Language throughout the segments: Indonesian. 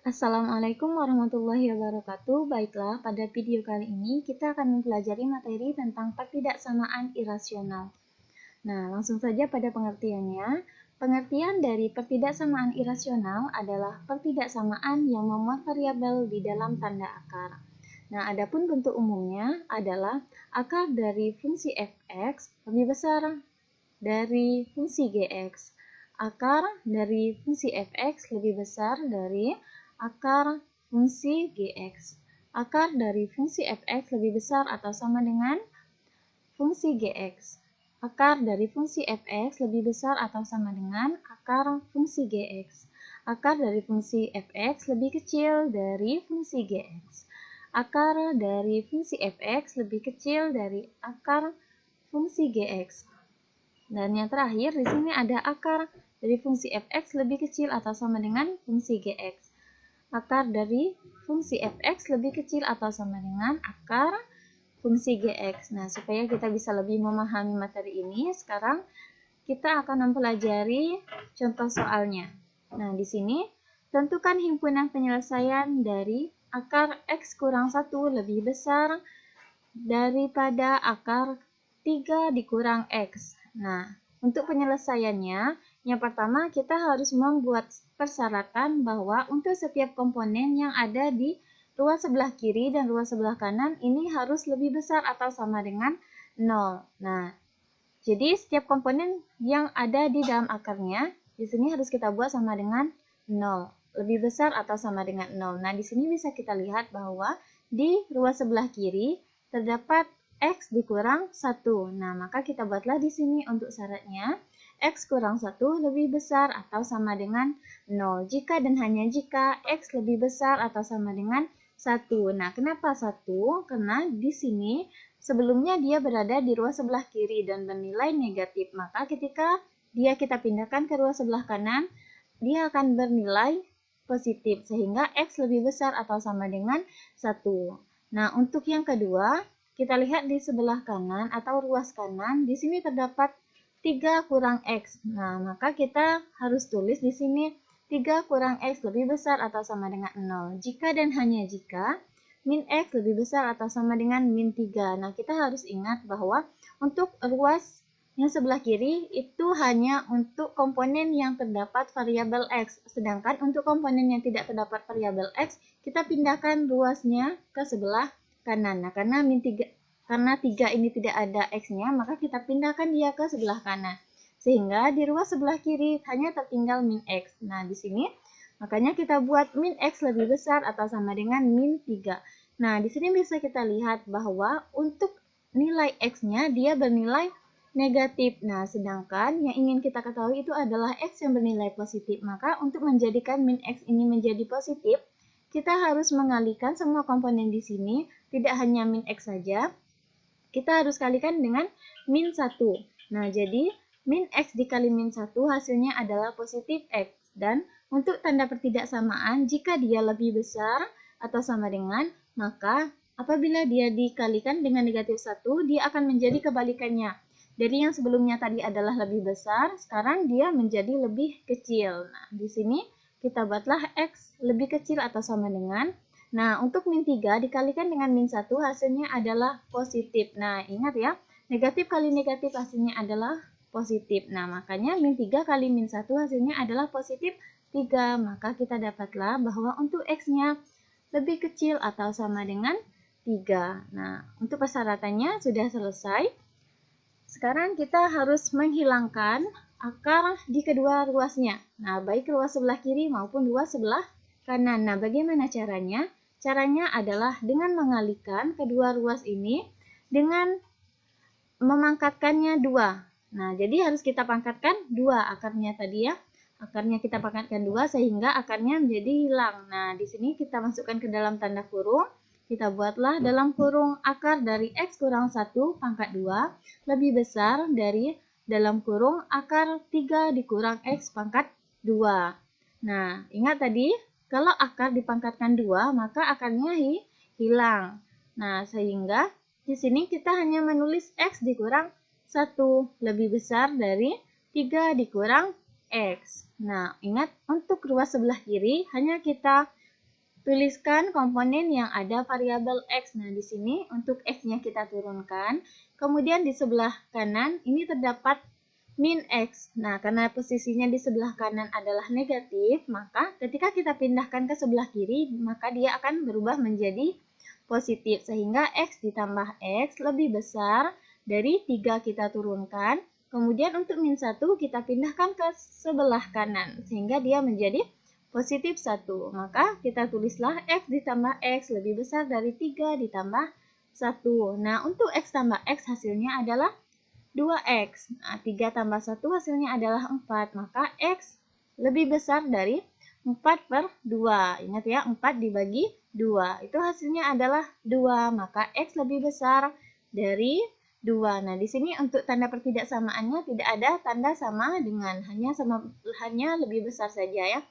Assalamualaikum warahmatullahi wabarakatuh. Baiklah, pada video kali ini kita akan mempelajari materi tentang pertidaksamaan irasional. Nah, langsung saja pada pengertiannya. Pengertian dari pertidaksamaan irasional adalah pertidaksamaan yang memuat variabel di dalam tanda akar. Nah, adapun bentuk umumnya adalah akar dari fungsi fx lebih besar dari fungsi gx. Akar dari fungsi fx lebih besar dari akar fungsi gx. Akar dari fungsi fx lebih besar atau sama dengan fungsi gx. Akar dari fungsi fx lebih besar atau sama dengan akar fungsi gx. Akar dari fungsi fx lebih kecil dari fungsi gx. Akar dari fungsi fx lebih kecil dari akar fungsi gx. Dan yang terakhir di sini ada akar dari fungsi fx lebih kecil atau sama dengan fungsi gx. Akar dari fungsi fx lebih kecil atau sama dengan akar fungsi gx. Nah, supaya kita bisa lebih memahami materi ini, sekarang kita akan mempelajari contoh soalnya. Nah, di sini tentukan himpunan penyelesaian dari akar x kurang 1 lebih besar daripada akar 3 dikurang x. Nah, untuk penyelesaiannya, yang pertama kita harus membuat persyaratan bahwa untuk setiap komponen yang ada di ruas sebelah kiri dan ruas sebelah kanan ini harus lebih besar atau sama dengan 0. Nah, jadi setiap komponen yang ada di dalam akarnya, di sini harus kita buat sama dengan 0. Lebih besar atau sama dengan 0. Nah, di sini bisa kita lihat bahwa di ruas sebelah kiri terdapat x dikurang 1. Nah, maka kita buatlah di sini untuk syaratnya x kurang 1 lebih besar atau sama dengan 0. Jika dan hanya jika x lebih besar atau sama dengan 1. Nah, kenapa 1? Karena di sini sebelumnya dia berada di ruas sebelah kiri dan bernilai negatif. Maka ketika kita pindahkan ke ruas sebelah kanan, dia akan bernilai positif. Sehingga x lebih besar atau sama dengan 1. Nah, untuk yang kedua, kita lihat di sebelah kanan atau ruas kanan, di sini terdapat 3 kurang x. Nah, maka kita harus tulis di sini 3 kurang x lebih besar atau sama dengan 0. Jika dan hanya jika min x lebih besar atau sama dengan min 3. Nah, kita harus ingat bahwa untuk ruas yang sebelah kiri itu hanya untuk komponen yang terdapat variabel x. Sedangkan untuk komponen yang tidak terdapat variabel x, kita pindahkan ruasnya ke sebelah kanan. Nah, karena 3 ini tidak ada x-nya, maka kita pindahkan dia ke sebelah kanan. Sehingga di ruas sebelah kiri hanya tertinggal min x. Nah, di sini makanya kita buat min x lebih besar atau sama dengan min 3. Nah, di sini bisa kita lihat bahwa untuk nilai x-nya dia bernilai negatif. Nah, sedangkan yang ingin kita ketahui itu adalah x yang bernilai positif. Maka untuk menjadikan min x ini menjadi positif, kita harus mengalihkan semua komponen di sini, tidak hanya min x saja. Kita harus kalikan dengan min 1. Nah, jadi min x dikali min 1 hasilnya adalah positif x. Dan untuk tanda pertidaksamaan, jika dia lebih besar atau sama dengan, maka apabila dia dikalikan dengan negatif 1, dia akan menjadi kebalikannya. Jadi yang sebelumnya tadi adalah lebih besar, sekarang dia menjadi lebih kecil. Nah, di sini kita buatlah x lebih kecil atau sama dengan. Nah, untuk min 3 dikalikan dengan min 1 hasilnya adalah positif. Nah, ingat ya, negatif kali negatif hasilnya adalah positif. Nah, makanya min 3 kali min 1 hasilnya adalah positif 3. Maka kita dapatlah bahwa untuk x-nya lebih kecil atau sama dengan 3. Nah, untuk persyaratannya sudah selesai. Sekarang kita harus menghilangkan akar di kedua ruasnya. Nah, baik ruas sebelah kiri maupun ruas sebelah kanan. Nah, bagaimana caranya? Caranya adalah dengan mengalihkan kedua ruas ini dengan memangkatkannya 2. Nah, jadi harus kita pangkatkan 2 akarnya tadi ya. Akarnya kita pangkatkan 2 sehingga akarnya menjadi hilang. Nah, di sini kita masukkan ke dalam tanda kurung. Kita buatlah dalam kurung akar dari x kurang 1 pangkat 2 lebih besar dari dalam kurung akar 3 dikurang x pangkat 2. Nah, ingat tadi kalau akar dipangkatkan 2, maka akarnya hilang. Nah, sehingga di sini kita hanya menulis x dikurang 1 lebih besar dari 3 dikurang x. Nah, ingat untuk ruas sebelah kiri hanya kita tuliskan komponen yang ada variabel X. Nah, di sini untuk X-nya kita turunkan. Kemudian di sebelah kanan ini terdapat min X. Nah, karena posisinya di sebelah kanan adalah negatif, maka ketika kita pindahkan ke sebelah kiri, maka dia akan berubah menjadi positif. Sehingga X ditambah X lebih besar dari 3 kita turunkan. Kemudian untuk min 1 kita pindahkan ke sebelah kanan, sehingga dia menjadi positif 1. Maka kita tulislah X ditambah X lebih besar dari 3 ditambah 1. Nah, untuk X tambah X hasilnya adalah 2X. Nah, 3 tambah 1 hasilnya adalah 4. Maka X lebih besar dari 4/2. Ingat ya, 4 dibagi 2. Itu hasilnya adalah 2. Maka X lebih besar dari 2. Nah, di sini untuk tanda pertidaksamaannya tidak ada tanda sama dengan, hanya lebih besar saja ya.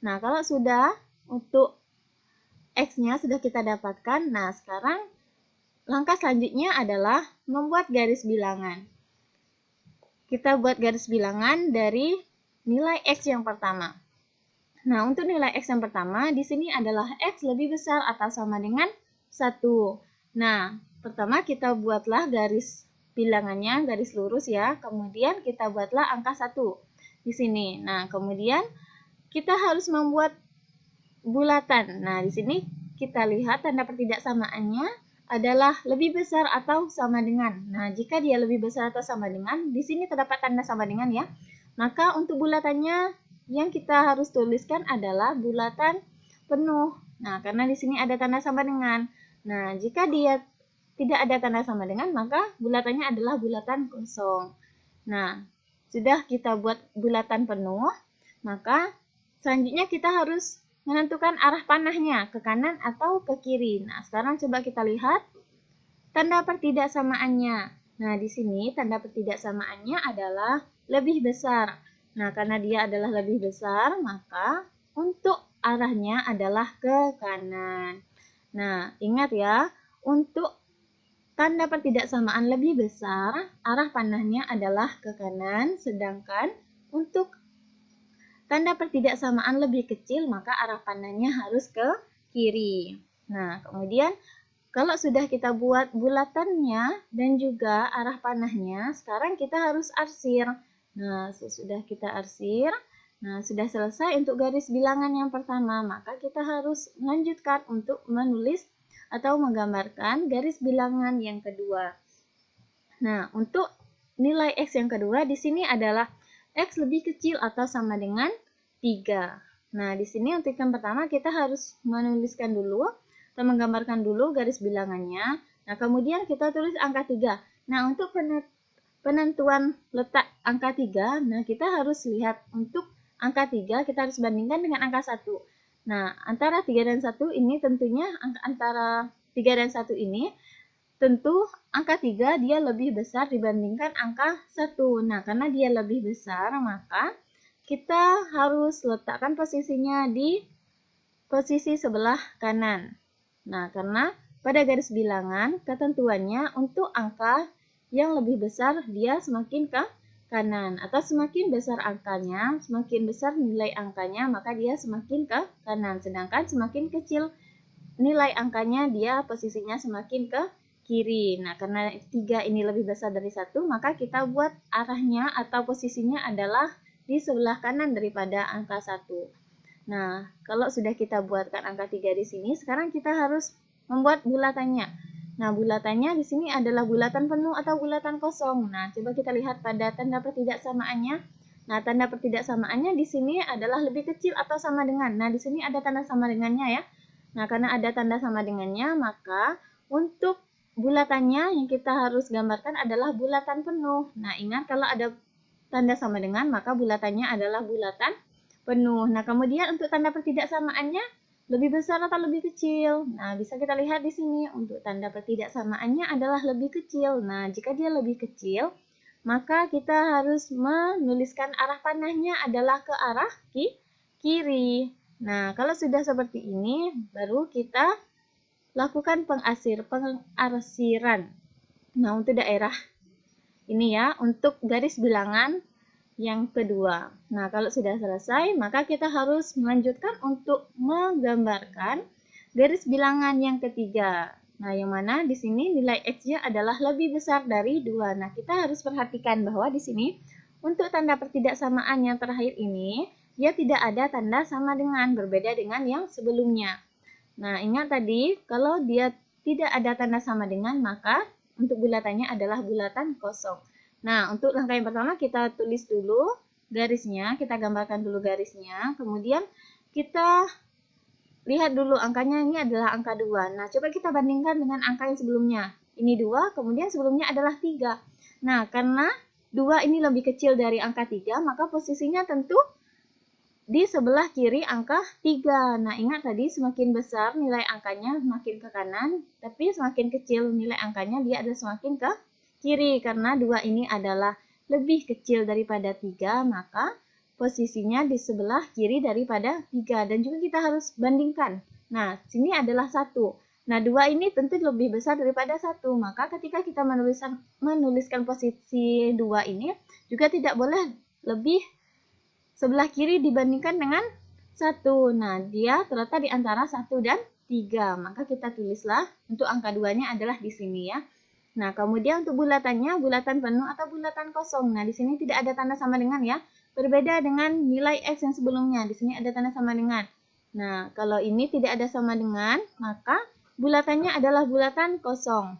Nah, kalau sudah untuk X-nya sudah kita dapatkan, nah sekarang langkah selanjutnya adalah membuat garis bilangan. Kita buat garis bilangan dari nilai X yang pertama. Nah, untuk nilai X yang pertama, di sini adalah X lebih besar atau sama dengan 1. Nah, pertama kita buatlah garis bilangannya, garis lurus ya. Kemudian kita buatlah angka 1 di sini. Nah, kemudian kita harus membuat bulatan. Nah, di sini kita lihat tanda pertidaksamaannya adalah lebih besar atau sama dengan. Nah, jika dia lebih besar atau sama dengan, di sini terdapat tanda sama dengan ya. Maka untuk bulatannya yang kita harus tuliskan adalah bulatan penuh. Nah, karena di sini ada tanda sama dengan. Nah, jika dia tidak ada tanda sama dengan, maka bulatannya adalah bulatan kosong. Nah, sudah kita buat bulatan penuh, maka selanjutnya kita harus menentukan arah panahnya ke kanan atau ke kiri. Nah, sekarang coba kita lihat tanda pertidaksamaannya. Nah, di sini tanda pertidaksamaannya adalah lebih besar. Nah, karena dia adalah lebih besar, maka untuk arahnya adalah ke kanan. Nah, ingat ya, untuk tanda pertidaksamaan lebih besar, arah panahnya adalah ke kanan, sedangkan untuk tanda pertidaksamaan lebih kecil, maka arah panahnya harus ke kiri. Nah, kemudian kalau sudah kita buat bulatannya dan juga arah panahnya, sekarang kita harus arsir. Nah, sesudah kita arsir, nah sudah selesai untuk garis bilangan yang pertama, maka kita harus melanjutkan untuk menulis atau menggambarkan garis bilangan yang kedua. Nah, untuk nilai X yang kedua di sini adalah X lebih kecil atau sama dengan 3. Nah, di sini untuk yang pertama kita harus menuliskan dulu atau menggambarkan dulu garis bilangannya. Nah, kemudian kita tulis angka 3. Nah, untuk penentuan letak angka 3, nah kita harus lihat untuk angka 3 kita harus bandingkan dengan angka 1. Nah, antara 3 dan 1 ini tentunya antara 3 dan 1 ini tentu angka 3 dia lebih besar dibandingkan angka 1. Nah, karena dia lebih besar, maka kita harus letakkan posisinya di posisi sebelah kanan. Nah, karena pada garis bilangan, ketentuannya untuk angka yang lebih besar, dia semakin ke kanan. Atau semakin besar angkanya, semakin besar nilai angkanya, maka dia semakin ke kanan. Sedangkan semakin kecil nilai angkanya, dia posisinya semakin ke kiri. Nah, karena 3 ini lebih besar dari 1, maka kita buat arahnya atau posisinya adalah di sebelah kanan daripada angka 1. Nah, kalau sudah kita buatkan angka 3 di sini, sekarang kita harus membuat bulatannya. Nah, bulatannya di sini adalah bulatan penuh atau bulatan kosong. Nah, coba kita lihat pada tanda pertidaksamaannya. Nah, tanda pertidaksamaannya di sini adalah lebih kecil atau sama dengan. Nah, di sini ada tanda sama dengannya ya. Nah, karena ada tanda sama dengannya, maka untuk bulatannya yang kita harus gambarkan adalah bulatan penuh. Nah, ingat kalau ada tanda sama dengan, maka bulatannya adalah bulatan penuh. Nah, kemudian untuk tanda pertidaksamaannya lebih besar atau lebih kecil. Nah, bisa kita lihat di sini untuk tanda pertidaksamaannya adalah lebih kecil. Nah, jika dia lebih kecil, maka kita harus menuliskan arah panahnya adalah ke arah kiri. Nah, kalau sudah seperti ini, baru kita lakukan pengarsiran. Nah, untuk daerah ini ya, untuk garis bilangan yang kedua. Nah, kalau sudah selesai, maka kita harus melanjutkan untuk menggambarkan garis bilangan yang ketiga. Nah, yang mana di sini nilai X-nya adalah lebih besar dari 2. Nah, kita harus perhatikan bahwa di sini untuk tanda pertidaksamaan yang terakhir ini, dia tidak ada tanda sama dengan, berbeda dengan yang sebelumnya. Nah, ingat tadi, kalau dia tidak ada tanda sama dengan, maka untuk bulatannya adalah bulatan kosong. Nah, untuk langkah yang pertama kita tulis dulu garisnya, kita gambarkan dulu garisnya, kemudian kita lihat dulu angkanya ini adalah angka 2. Nah, coba kita bandingkan dengan angka yang sebelumnya. Ini 2, kemudian sebelumnya adalah 3. Nah, karena 2 ini lebih kecil dari angka 3, maka posisinya tentu di sebelah kiri angka 3. Nah, ingat tadi semakin besar nilai angkanya semakin ke kanan, tapi semakin kecil nilai angkanya dia ada semakin ke kiri. Karena 2 ini adalah lebih kecil daripada 3, maka posisinya di sebelah kiri daripada 3. Dan juga kita harus bandingkan. Nah, sini adalah 1. Nah, 2 ini tentu lebih besar daripada 1. Maka ketika kita menuliskan posisi 2 ini, juga tidak boleh lebih sebelah kiri dibandingkan dengan 1. Nah, dia terletak di antara 1 dan 3. Maka kita tulislah untuk angka 2-nya adalah di sini ya. Nah, kemudian untuk bulatannya, bulatan penuh atau bulatan kosong. Nah, di sini tidak ada tanda sama dengan ya. Berbeda dengan nilai X yang sebelumnya. Di sini ada tanda sama dengan. Nah, kalau ini tidak ada sama dengan, maka bulatannya adalah bulatan kosong.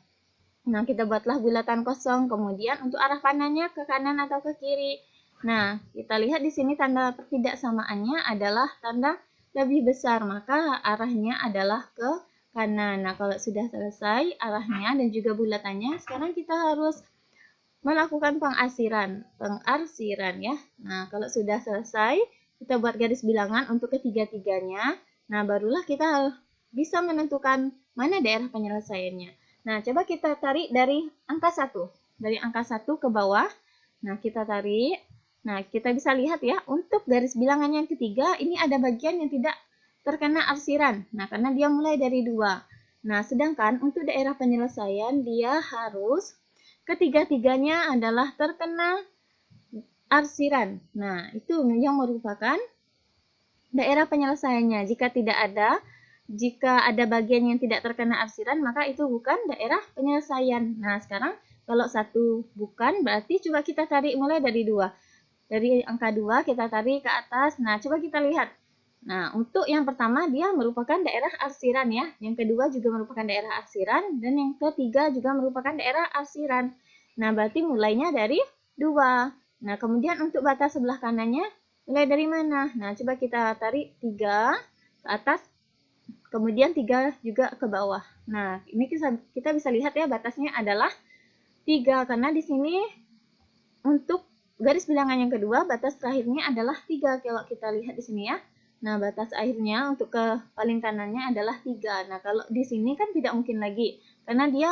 Nah, kita buatlah bulatan kosong. Kemudian untuk arah panahnya ke kanan atau ke kiri. Nah, kita lihat di sini tanda ketidaksamaannya adalah tanda lebih besar. Maka arahnya adalah ke kanan. Nah, kalau sudah selesai arahnya dan juga bulatannya, sekarang kita harus melakukan pengarsiran ya. Nah, kalau sudah selesai, kita buat garis bilangan untuk ketiga-tiganya. Nah, barulah kita bisa menentukan mana daerah penyelesaiannya. Nah, coba kita tarik dari angka 1. Dari angka 1 ke bawah. Nah, kita tarik. Nah, kita bisa lihat ya, untuk garis bilangan yang ketiga, ini ada bagian yang tidak terkena arsiran. Nah, karena dia mulai dari 2. Nah, sedangkan untuk daerah penyelesaian, dia harus ketiga-tiganya adalah terkena arsiran. Nah, itu yang merupakan daerah penyelesaiannya. Jika ada bagian yang tidak terkena arsiran, maka itu bukan daerah penyelesaian. Nah, sekarang kalau 1 bukan, berarti coba kita tarik mulai dari 2. Dari angka 2 kita tarik ke atas. Nah, coba kita lihat. Nah, untuk yang pertama dia merupakan daerah arsiran ya. Yang kedua juga merupakan daerah arsiran. Dan yang ketiga juga merupakan daerah arsiran. Nah, berarti mulainya dari 2. Nah, kemudian untuk batas sebelah kanannya, mulai dari mana? Nah, coba kita tarik 3 ke atas. Kemudian 3 juga ke bawah. Nah, ini kita bisa lihat ya batasnya adalah 3. Karena di sini untuk garis bilangan yang kedua, batas terakhirnya adalah 3. Kalau kita lihat di sini ya. Nah, batas akhirnya untuk ke paling kanannya adalah 3. Nah, kalau di sini kan tidak mungkin lagi. Karena dia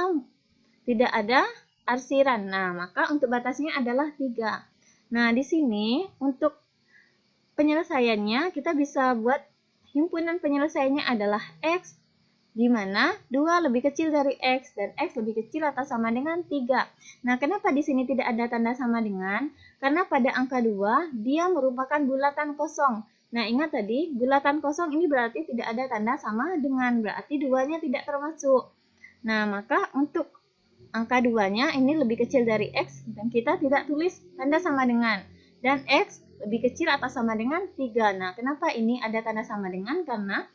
tidak ada arsiran. Nah, maka untuk batasnya adalah 3. Nah, di sini untuk penyelesaiannya, kita bisa buat himpunan penyelesaiannya adalah X, di mana 2 lebih kecil dari X, dan X lebih kecil atau sama dengan 3. Nah, kenapa di sini tidak ada tanda sama dengan? Karena pada angka 2, dia merupakan bulatan kosong. Nah, ingat tadi, bulatan kosong ini berarti tidak ada tanda sama dengan, berarti 2-nya tidak termasuk. Nah, maka untuk angka 2-nya ini lebih kecil dari X, dan kita tidak tulis tanda sama dengan. Dan X lebih kecil atau sama dengan 3. Nah, kenapa ini ada tanda sama dengan? Karena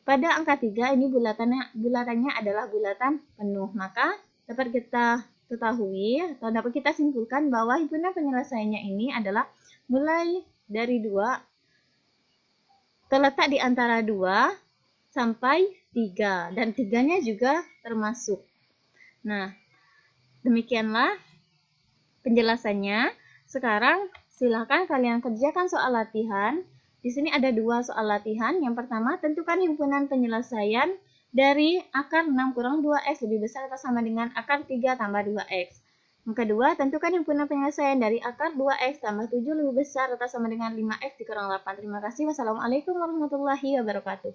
pada angka 3 ini bulatannya adalah bulatan penuh. Maka dapat kita ketahui atau dapat kita simpulkan bahwa himpunan penyelesaiannya ini adalah mulai dari 2, terletak di antara 2 sampai 3. Dan 3-nya juga termasuk. Nah, demikianlah penjelasannya. Sekarang silakan kalian kerjakan soal latihan. Di sini ada 2 soal latihan. Yang pertama, tentukan himpunan penyelesaian dari akar 6 kurang 2x lebih besar atau sama dengan akar 3 tambah 2x. Yang kedua, tentukan himpunan penyelesaian dari akar 2x tambah 7 lebih besar atau sama dengan 5x dikurang 8. Terima kasih. Wassalamualaikum warahmatullahi wabarakatuh.